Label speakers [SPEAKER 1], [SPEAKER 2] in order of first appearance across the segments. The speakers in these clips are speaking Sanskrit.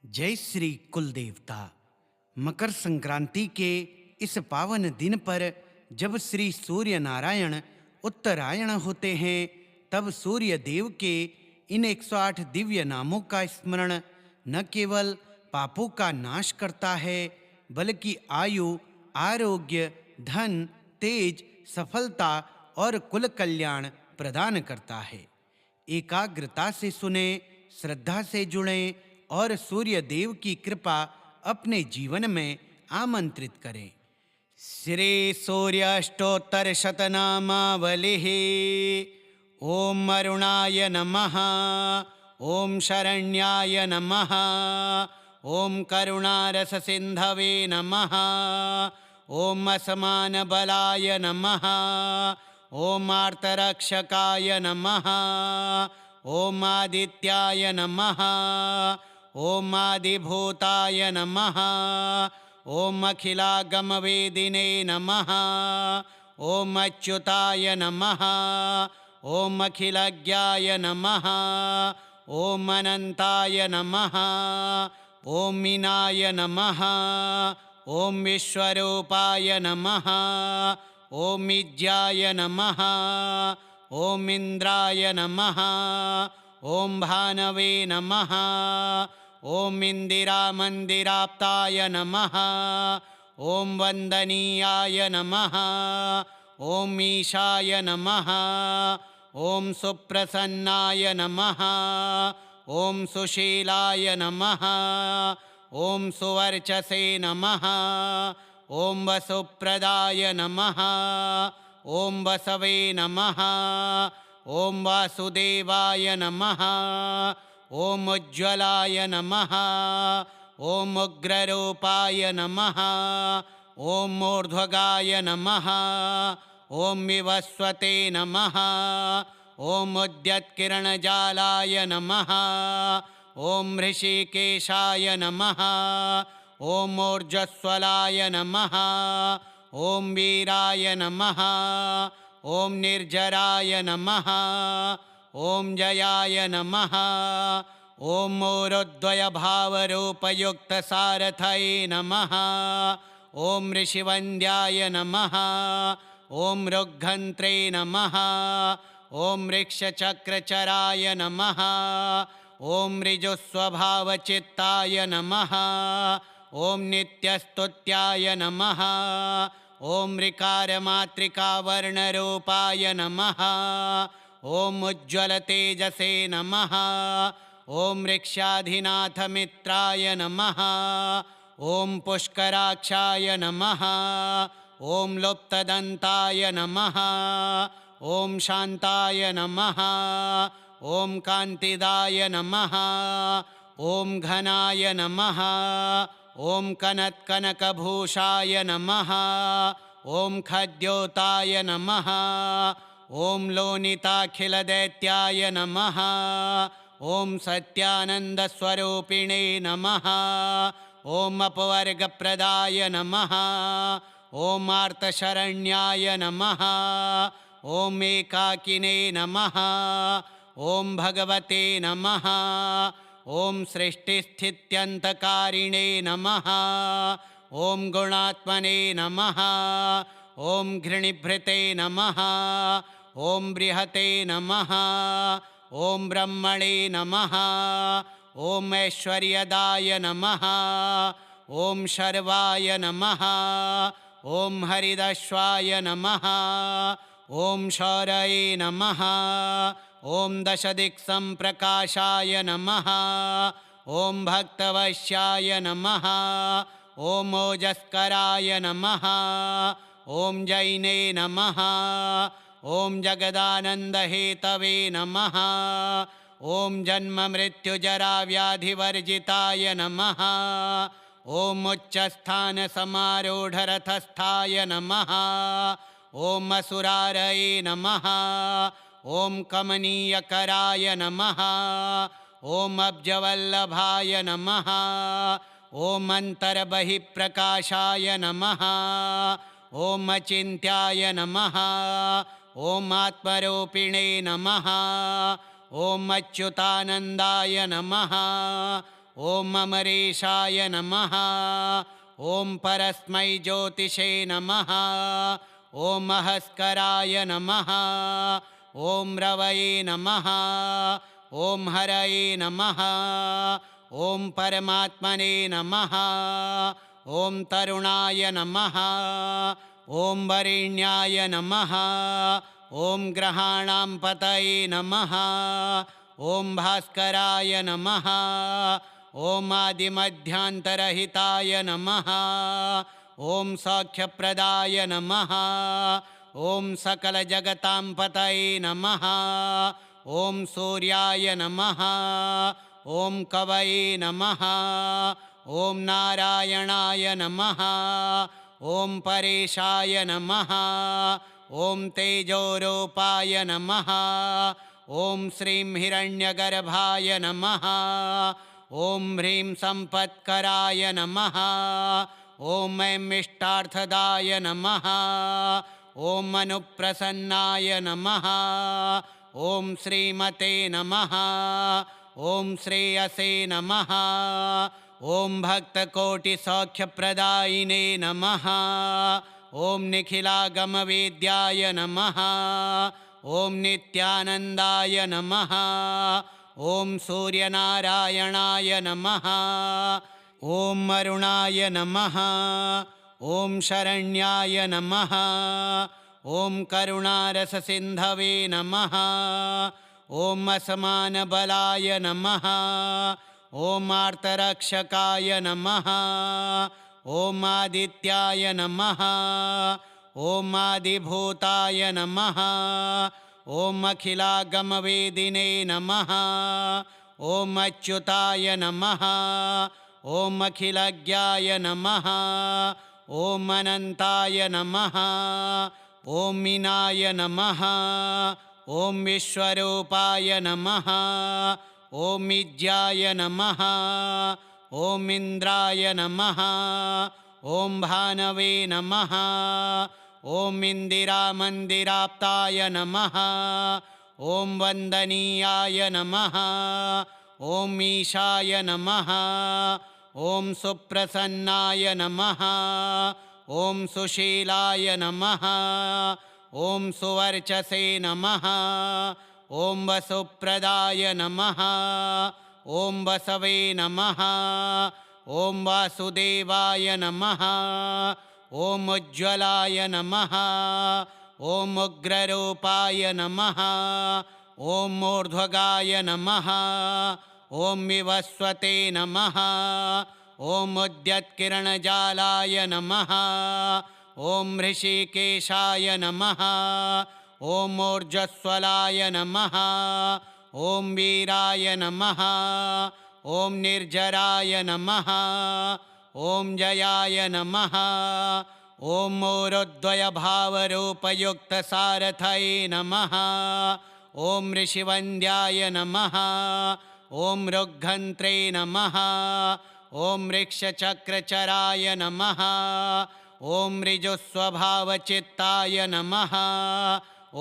[SPEAKER 1] जय श्री कुल देवता। मकर संक्रांति के इस पावन दिन पर जब श्री सूर्य नारायण उत्तरायण होते हैं, तब सूर्य देव के इन 108 दिव्य नामों का स्मरण न केवल पापों का नाश करता है, बल्कि आयु, आरोग्य, धन, तेज, सफलता और कुल कल्याण प्रदान करता है। एकाग्रता से सुने, श्रद्धा से जुड़ें और सूर्य देव की कृपा अपने जीवन में आमंत्रित करें। श्री सूर्य अष्टोत्तर शतनामावलिः। ओम अरुणाय नमः, ओम शरण्याय नमः, ओम करुणारस सिंधवे नमः, ओम असमान बलाय नमः, ओम आर्तरक्षकाय नमः, ओम आदित्याय नमः, ओम आदिभूताय नमः, ओम अखिलागमवेदिने नमः, ओम अच्युताय नमः, ओम अखिलज्ञाय नमः, ओम अनंताय नमः, ओम मीनाय नमः, ओम विश्वरूपाय नमः, ओम इज्जाय नमः, ओम इंद्राय नमः, ओम भानवे नमः, ओम इंदिरा मंदिराप्ताय नमः, ओम वंदनीयाय नमः, ओम ईशाय नमः, ओम सुप्रसन्नाय नमः, ओम सुशीलाय नमः, ओम सुवर्चसे नमः, ओम वसुप्रदाय नमः, ओम वसवे नमः, ओम वासुदेवाय नमः, ओम उज्ज्वलाय नमः, ओम उग्ररूपाय नमः, ओम ऊर्ध्वगाय नमः, ओम विवस्वते नमः, ओम उद्यत्किरणजालाय नमः, ओम ऋषिकेशाय नमः, ओम ऊर्जस्वलाय नमः, ओम वीराय नमः, ओम निर्जराय नमः, ओम जयाय नमः, ओम ऊरुद्वय भावरूपयुक्त सारथये नमः, ओम ऋषिवन्द्याय नमः, ओम ऋग्घन्त्रे नमः, ओम ऋक्षचक्रचराय नमः, ओम ऋजुस्वभावचित्ताय नमः, ओम नित्यस्तुत्याय नमः, ओम ऋकारमातृकावर्णरूपाय नमः, ओम उज्ज्वलतेजसे नमः, ओम ऋक्षाधिनाथमित्राय नमः, ओम पुष्कराक्षाय नमः, ओम लुप्तदन्ताय नमः, ओम शान्ताय नमः, ओम कान्तिदाय नमः, ओम घनाय नमः, ओम कनत्कनकभूषाय नमः, ओम खद्योताय नमः, ओम लोनिताखिलदैत्याय नमः, ओम सत्यानन्दस्वरूपिणे नमः, ओम अपवर्गप्रदाय नमः, ओम आर्तशरण्याय नमः, ओम एकाकिने नमः, ओम भगवते नमः, ओम सृष्टिस्थित्यन्तकारिणे नमः, ओम गुणात्मने नमः, ओम घृणिभृते नमः, ओम बृहते नमः, ओम ब्रह्मणे नमः, ओम ऐश्वर्यदाय नमः, ओम शर्वाय नमः, ओम हरिदश्वाय नमः, ओम शौरये नमः, ओम दशदिक्सम्प्रकाशाय नमः, ओम भक्तवश्याय नमः, ओम ओजस्कराय नमः, ओम जैने नमः, ओम जगदानन्दहेतवे नमः, ओम जन्ममृत्युजराव्याधिवर्जिताय नमः, ओम उच्चस्थानसमारूढरथस्थाय नमः, ओम असुरारये नमः, ओम कमनीयकराय नमः, ओम अब्जवल्लभाय नमः, ओम अन्तर्बहिप्रकाशाय नमः, ओम अचिन्त्याय नमः, ओम आत्मरूपिणे नमः, ओम अच्युतानन्दाय नमः, ॐ अमरेशाय नमः ॐ परस्मै ज्योतिषे नमः ॐ महस्कराय नमः ॐ रवये नमः ॐ हरये नमः ॐ परमात्मने नमः ॐ तरुणाय नमः ॐ वरेण्याय नमः ॐ ग्रहाणां पतये नमः ॐ भास्कराय नमः ॐ आदिमध्यान्तरहिताय नमः ॐ सौख्यप्रदाय नमः ॐ सकलजगतां पतये नमः ॐ सूर्याय नमः ॐ कवये नमः ॐ नारायणाय नमः ॐ परेशाय नमः ॐ तेजोरूपाय नमः ॐ श्रीं हिरण्यगर्भाय नमः ॐ ह्रीं सम्पत्कराय नमः ॐ ऐं इष्टार्थदाय नमः ॐ अनुप्रसन्नाय नमः ॐ श्रीमते नमः ॐ श्रेयसे नमः ॐ भक्तकोटिसौख्यप्रदायिने नमः ॐ निखिलागमवेद्याय नमः ॐ नित्यानन्दाय नमः ॐ सूर्यनारायणाय नमः ॐ अरुणाय नमः ॐ शरण्याय नमः ॐ करुणारससिन्धवे नमः ॐ असमानबलाय नमः ॐ आर्तरक्षकाय नमः ॐ आदित्याय नमः ॐ आदिभूताय नमः ॐ अखिलागमवेदिने नमः ॐ अच्युताय नमः ॐ अखिलज्ञाय नमः ॐ अनन्ताय नमः ॐ मीनाय नमः ॐ विश्वरूपाय नमः ॐ इज्याय नमः ॐ इन्द्राय नमः ॐ भानवे नमः ॐ इन्दिरामन्दिराप्ताय नमः ॐ वन्दनीयाय नमः ॐ ईशाय नमः ॐ सुप्रसन्नाय नमः ॐ सुशीलाय नमः ॐ सुवर्चसे नमः ॐ वसुप्रदाय नमः ॐ वसवे नमः ॐ वासुदेवाय नमः ॐ उज्ज्वलाय नमः ॐ उग्ररूपाय नमः ॐ ऊर्ध्वगाय नमः ॐ विवस्वते नमः ॐ उद्यत्किरणजालाय नमः ॐ ऋषिकेशाय नमः ॐ ऊर्जस्वलाय नमः ॐ वीराय नमः ॐ निर्जराय नमः ॐ जयाय नमः ॐ ऊरुद्वयभावरूपयुक्तसारथये नमः ॐ ऋषिवन्द्याय नमः ॐ ऋग्घन्त्रे नमः ॐ ऋक्षचक्रचराय नमः ॐ ऋजुस्वभावचित्ताय नमः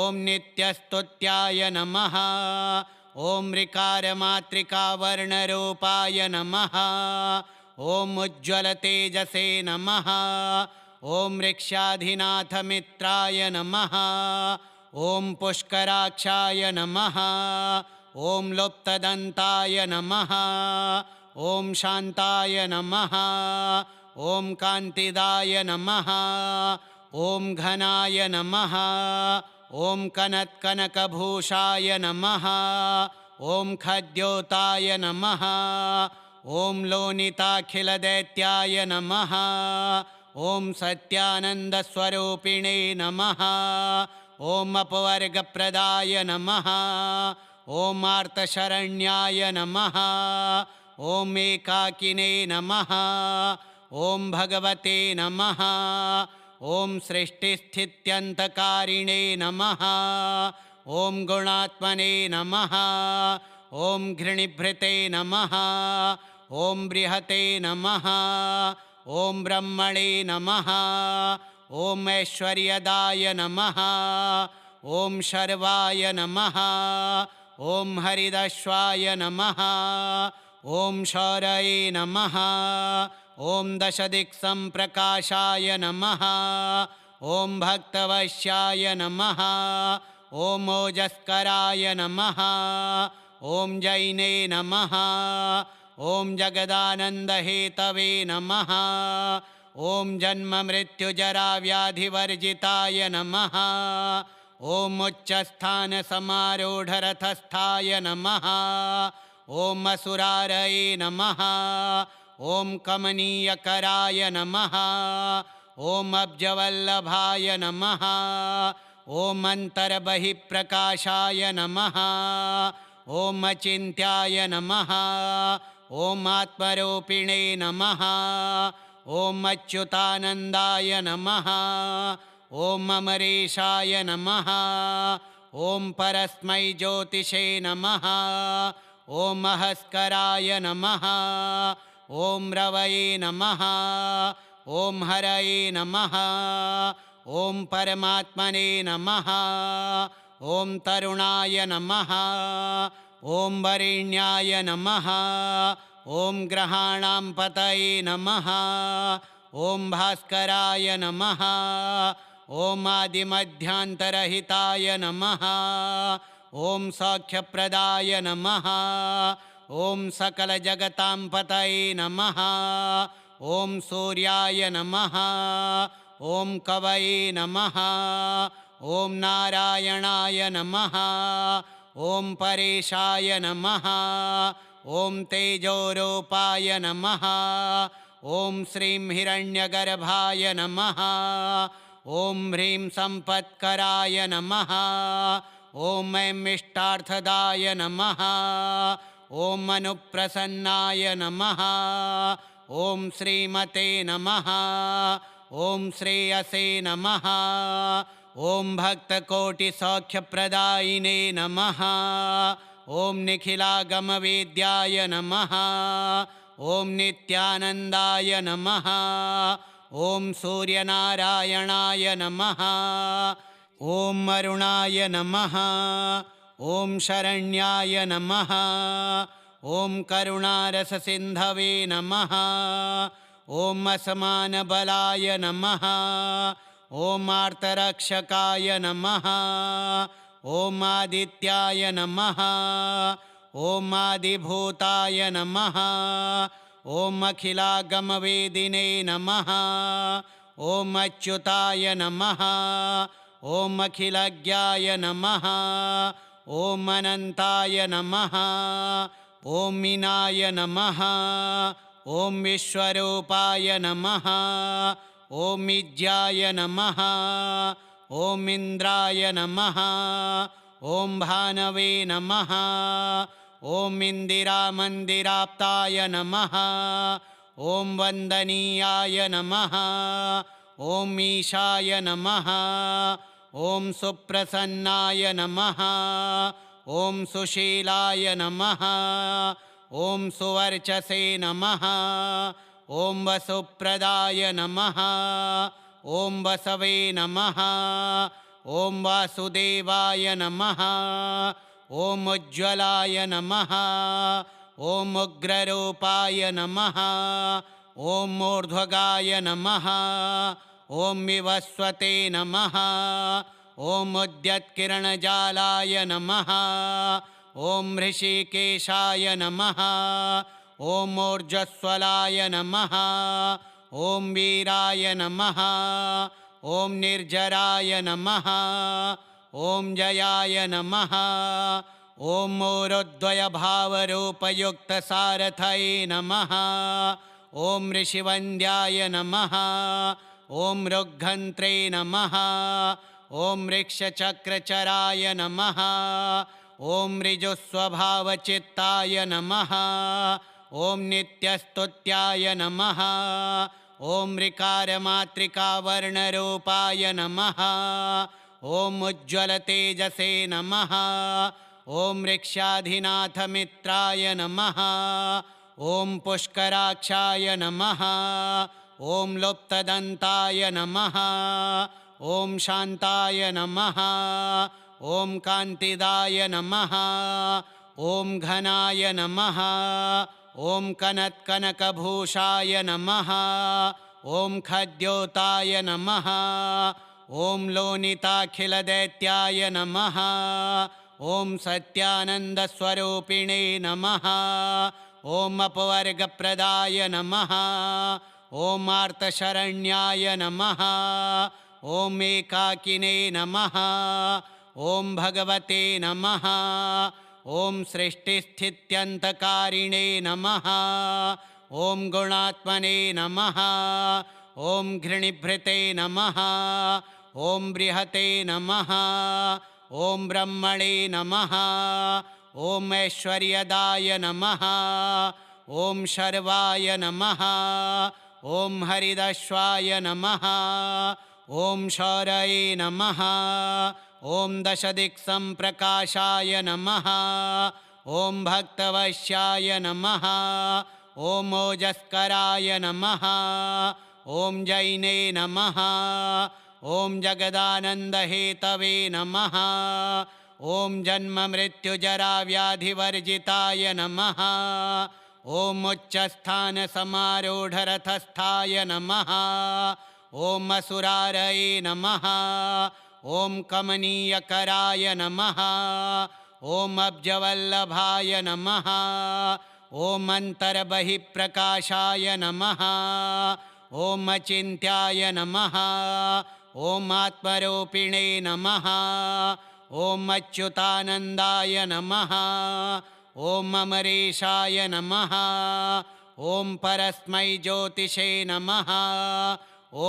[SPEAKER 1] ॐ नित्यस्तुत्याय नमः ॐ ऋकारमातृकावर्णरूपाय नमः ॐ उज्ज्वलतेजसे नमः ॐ ऋक्षाधिनाथमित्राय नमः ॐ पुष्कराक्षाय नमः ॐ लुप्तदन्ताय नमः ॐ शान्ताय नमः ॐ कान्तिदाय नमः ॐ घनाय नमः ॐ कनत्कनकभूषाय नमः ॐ खद्योताय नमः ॐ लोनिताखिलदैत्याय नमः ॐ सत्यानन्दस्वरूपिणे नमः ॐ अपवर्गप्रदाय नमः ॐ आर्तशरण्याय नमः ॐ एकाकिने नमः ॐ भगवते नमः ॐ सृष्टिस्थित्यन्तकारिणे नमः ॐ गुणात्मने नमः ॐ घृणिभृते नमः ॐ बृहते नमः ॐ ब्रह्मणे नमः ॐ ऐश्वर्यदाय नमः ॐ शर्वाय नमः ॐ हरिदश्वाय नमः ॐ शौरये नमः ॐ दशदिक्सम्प्रकाशाय नमः ॐ भक्तवश्याय नमः ॐ ओजस्कराय नमः ॐ जैने नमः ॐ जगदानन्दहेतवे नमः ॐ जन्ममृत्युजराव्याधिवर्जिताय नमः ॐ उच्चस्थानसमारूढरथस्थाय नमः ॐ असुरारये नमः ॐ कमनीयकराय नमः ॐ अब्जवल्लभाय नमः ॐ अन्तर्बहिप्रकाशाय नमः ॐ अचिन्त्याय नमः ॐ आत्मरूपिणे नमः ॐ अच्युतानन्दाय नमः ॐ अमरेशाय नमः ॐ परस्मै ज्योतिषे नमः ॐ महस्कराय नमः ॐ रवये नमः ॐ हरये नमः ॐ परमात्मने नमः ॐ तरुणाय नमः ॐ वरेण्याय नमः ॐ ग्रहाणां पतये नमः ॐ भास्कराय नमः ॐ आदिमध्यान्तरहिताय नमः ॐ सौख्यप्रदाय नमः ॐ सकलजगतां पतये नमः ॐ सूर्याय नमः ॐ कवये नमः ॐ नारायणाय नमः ॐ परेशाय नमः ॐ तेजोरूपाय नमः ॐ श्रीं हिरण्यगर्भाय नमः ॐ ह्रीं सम्पत्कराय नमः ॐ ऐं इष्टार्थदाय नमः ॐ अनुप्रसन्नाय नमः ॐ श्रीमते नमः ॐ श्रेयसे नमः ॐ भक्तकोटिसौख्यप्रदायिने नमः ॐ निखिलागमवेद्याय नमः ॐ नित्यानन्दाय नमः ॐ सूर्यनारायणाय नमः ॐ अरुणाय नमः ॐ शरण्याय नमः ॐ करुणारससिन्धवे नमः ॐ असमानबलाय नमः ॐ आर्तरक्षकाय नमः ॐ आदित्याय नमः ॐ आदिभूताय नमः ॐ अखिलागमवेदिने नमः ॐ अच्युताय नमः ॐ अखिलज्ञाय नमः ॐ अनन्ताय नमः ॐ मीनाय नमः ॐ विश्वरूपाय नमः ॐ इज्याय नमः ॐ इन्द्राय नमः ॐ भानवे नमः ॐ इन्दिरामन्दिराप्ताय नमः ॐ वन्दनीयाय नमः ॐ ईशाय नमः ॐ सुप्रसन्नाय नमः ॐ सुशीलाय नमः ॐ सुवर्चसे नमः ॐ वसुप्रदाय नमः ॐ वसवे नमः ॐ वासुदेवाय नमः ॐ उज्ज्वलाय नमः ॐ उग्ररूपाय नमः ॐ ऊर्ध्वगाय नमः ॐ विवस्वते नमः ॐ उद्यत्किरणजालाय नमः ॐ ऋषिकेशाय नमः ॐ ऊर्जस्वलाय नमः ॐ वीराय नमः ॐ निर्जराय नमः ॐ जयाय नमः ॐ ऊरुद्वयभावरूपयुक्तसारथये नमः ॐ ऋषिवन्द्याय नमः ॐ ऋग्घन्त्रे नमः ॐ ऋक्षचक्रचराय नमः ॐ ऋजुस्वभावचित्ताय नमः ॐ नित्यस्तुत्याय नमः ॐ ऋकारमातृकावर्णरूपाय नमः ॐ उज्ज्वलतेजसे नमः ॐ ऋक्षाधिनाथमित्राय नमः ॐ पुष्कराक्षाय नमः ॐ लुप्तदन्ताय नमः ॐ शान्ताय नमः ॐ कान्तिदाय नमः ॐ घनाय नमः ॐ कनत्कनकभूषाय नमः ॐ खद्योताय नमः ॐ लोनिताखिलदैत्याय नमः ॐ सत्यानन्दस्वरूपिणे नमः ॐ अपवर्गप्रदाय नमः ॐ आर्तशरण्याय नमः ॐ एकाकिने नमः ॐ भगवते नमः ॐ सृष्टिस्थित्यन्तकारिणे नमः ॐ गुणात्मने नमः ॐ घृणिभृते नमः ॐ बृहते नमः ॐ ब्रह्मणे नमः ॐ ऐश्वर्यदाय नमः ॐ शर्वाय नमः ॐ हरिदश्वाय नमः ॐ शौरये नमः ॐ दशदिक्सम्प्रकाशाय नमः ॐ भक्तवश्याय नमः ॐ ओजस्कराय नमः ॐ जैने नमः ॐ जगदानन्दहेतवे नमः ॐ जन्ममृत्युजराव्याधिवर्जिताय नमः ॐ उच्चस्थानसमारूढरथस्थाय नमः ॐ असुरारये नमः ॐ कमनीयकराय नमः ॐ अब्जवल्लभाय नमः ॐ अन्तर्बहिप्रकाशाय नमः ॐ अचिन्त्याय नमः ॐ आत्मरूपिणे नमः ॐ अच्युतानन्दाय नमः ॐ अमरेशाय नमः ॐ परस्मै ज्योतिषे नमः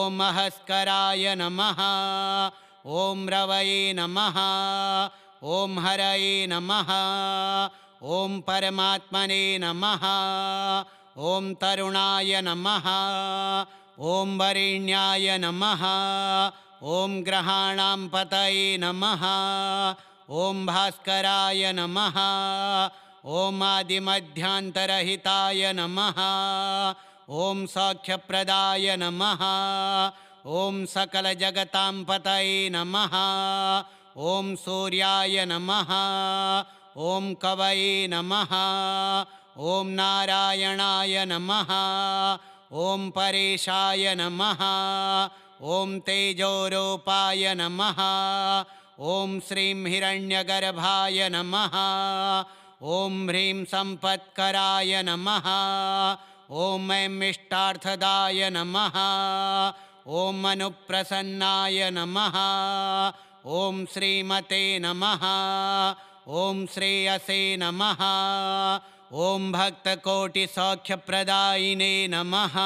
[SPEAKER 1] ॐ महस्कराय नमः ॐ रवये नमः ॐ हरये नमः ॐ परमात्मने नमः ॐ तरुणाय नमः ॐ वरेण्याय नमः ॐ ग्रहाणां पतये नमः ॐ भास्कराय नमः ॐ आदिमध्यान्तरहिताय नमः ॐ सौख्यप्रदाय नमः ॐ सकलजगतां पतये नमः ॐ सूर्याय नमः ॐ कवये नमः ॐ नारायणाय नमः ॐ परेशाय नमः ॐ तेजोरूपाय नमः ॐ श्रीं हिरण्यगर्भाय नमः ॐ ह्रीं सम्पत्कराय नमः ॐ ऐं इष्टार्थदाय नमः ॐ अनुप्रसन्नाय नमः ॐ श्रीमते नमः ॐ श्रेयसे नमः ॐ भक्तकोटिसौख्यप्रदायिने नमः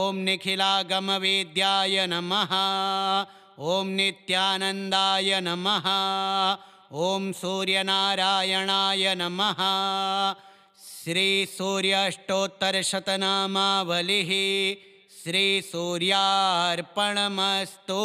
[SPEAKER 1] ॐ निखिलागमवेद्याय नमः ॐ नित्यानन्दाय नमः ॐ सूर्यनारायणाय नमः श्रीसूर्याष्टोत्तरशतनामावलिः श्रीसूर्यार्पणमस्तु।